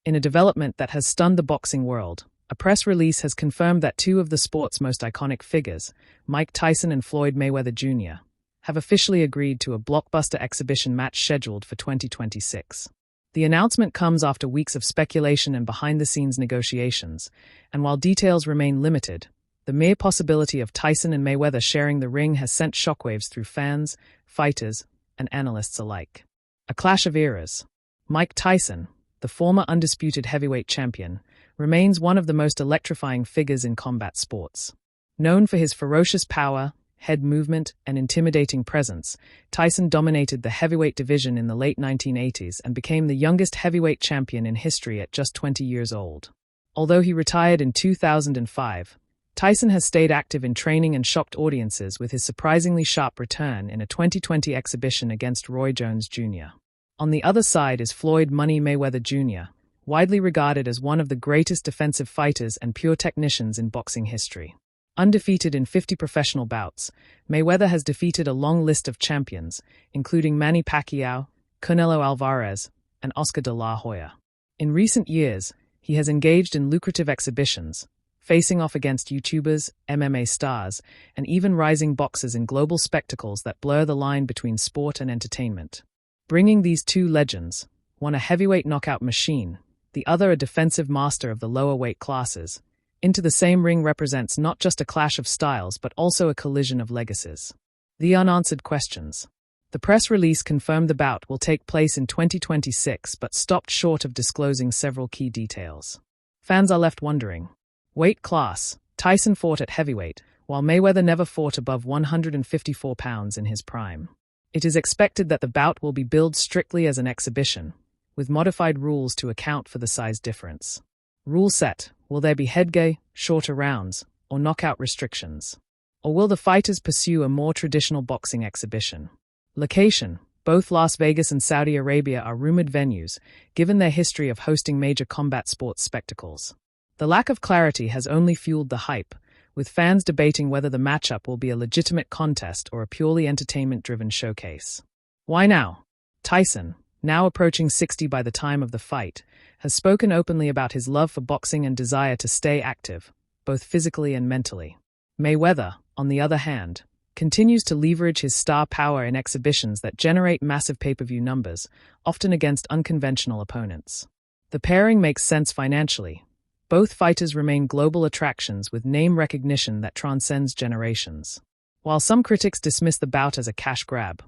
In a development that has stunned the boxing world, a press release has confirmed that two of the sport's most iconic figures, Mike Tyson and Floyd Mayweather Jr., have officially agreed to a blockbuster exhibition match scheduled for 2026. The announcement comes after weeks of speculation and behind-the-scenes negotiations, and while details remain limited, the mere possibility of Tyson and Mayweather sharing the ring has sent shockwaves through fans, fighters, and analysts alike. A clash of eras. Mike Tyson, the former undisputed heavyweight champion, remains one of the most electrifying figures in combat sports. Known for his ferocious power, head movement, and intimidating presence, Tyson dominated the heavyweight division in the late 1980s and became the youngest heavyweight champion in history at just 20 years old. Although he retired in 2005, Tyson has stayed active in training and shocked audiences with his surprisingly sharp return in a 2020 exhibition against Roy Jones Jr. On the other side is Floyd "Money" Mayweather Jr., widely regarded as one of the greatest defensive fighters and pure technicians in boxing history. Undefeated in 50 professional bouts, Mayweather has defeated a long list of champions, including Manny Pacquiao, Canelo Alvarez, and Oscar de la Hoya. In recent years, he has engaged in lucrative exhibitions, facing off against YouTubers, MMA stars, and even rising boxers in global spectacles that blur the line between sport and entertainment. Bringing these two legends, one a heavyweight knockout machine, the other a defensive master of the lower weight classes, into the same ring represents not just a clash of styles but also a collision of legacies. The unanswered questions. The press release confirmed the bout will take place in 2026 but stopped short of disclosing several key details. Fans are left wondering. Weight class. Tyson fought at heavyweight, while Mayweather never fought above 154 pounds in his prime. It is expected that the bout will be billed strictly as an exhibition, with modified rules to account for the size difference. Rule set. Will there be headgear, shorter rounds, or knockout restrictions? Or will the fighters pursue a more traditional boxing exhibition? Location. Both Las Vegas and Saudi Arabia are rumored venues, given their history of hosting major combat sports spectacles. The lack of clarity has only fueled the hype, with fans debating whether the matchup will be a legitimate contest or a purely entertainment-driven showcase. Why now? Tyson, now approaching 60 by the time of the fight, has spoken openly about his love for boxing and desire to stay active, both physically and mentally. Mayweather, on the other hand, continues to leverage his star power in exhibitions that generate massive pay-per-view numbers, often against unconventional opponents. The pairing makes sense financially. Both fighters remain global attractions with name recognition that transcends generations. While some critics dismiss the bout as a cash grab,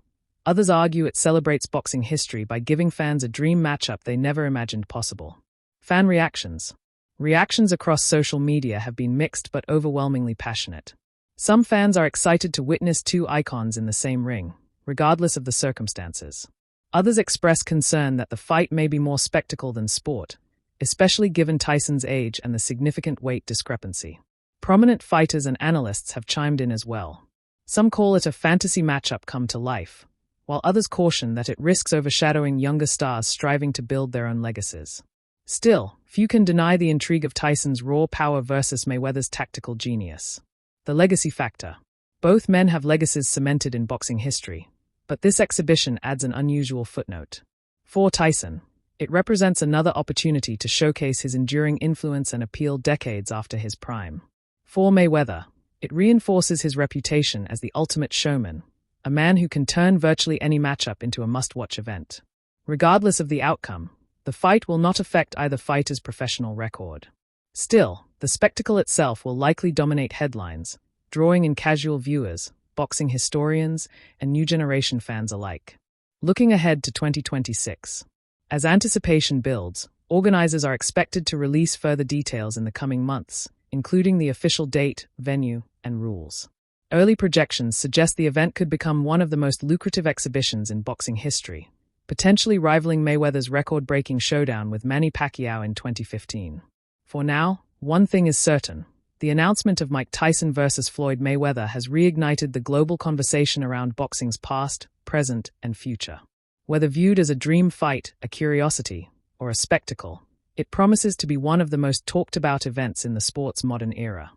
others argue it celebrates boxing history by giving fans a dream matchup they never imagined possible. Fan reactions. Reactions across social media have been mixed but overwhelmingly passionate. Some fans are excited to witness two icons in the same ring, regardless of the circumstances. Others express concern that the fight may be more spectacle than sport, especially given Tyson's age and the significant weight discrepancy. Prominent fighters and analysts have chimed in as well. Some call it a fantasy matchup come to life, while others caution that it risks overshadowing younger stars striving to build their own legacies. Still, few can deny the intrigue of Tyson's raw power versus Mayweather's tactical genius. The legacy factor. Both men have legacies cemented in boxing history, but this exhibition adds an unusual footnote. For Tyson, it represents another opportunity to showcase his enduring influence and appeal decades after his prime. For Mayweather, it reinforces his reputation as the ultimate showman, a man who can turn virtually any matchup into a must-watch event. Regardless of the outcome, the fight will not affect either fighter's professional record. Still, the spectacle itself will likely dominate headlines, drawing in casual viewers, boxing historians, and new generation fans alike. Looking ahead to 2026. As anticipation builds, organizers are expected to release further details in the coming months, including the official date, venue, and rules. Early projections suggest the event could become one of the most lucrative exhibitions in boxing history, potentially rivaling Mayweather's record-breaking showdown with Manny Pacquiao in 2015. For now, one thing is certain. The announcement of Mike Tyson versus Floyd Mayweather has reignited the global conversation around boxing's past, present, and future. Whether viewed as a dream fight, a curiosity, or a spectacle, it promises to be one of the most talked-about events in the sport's modern era.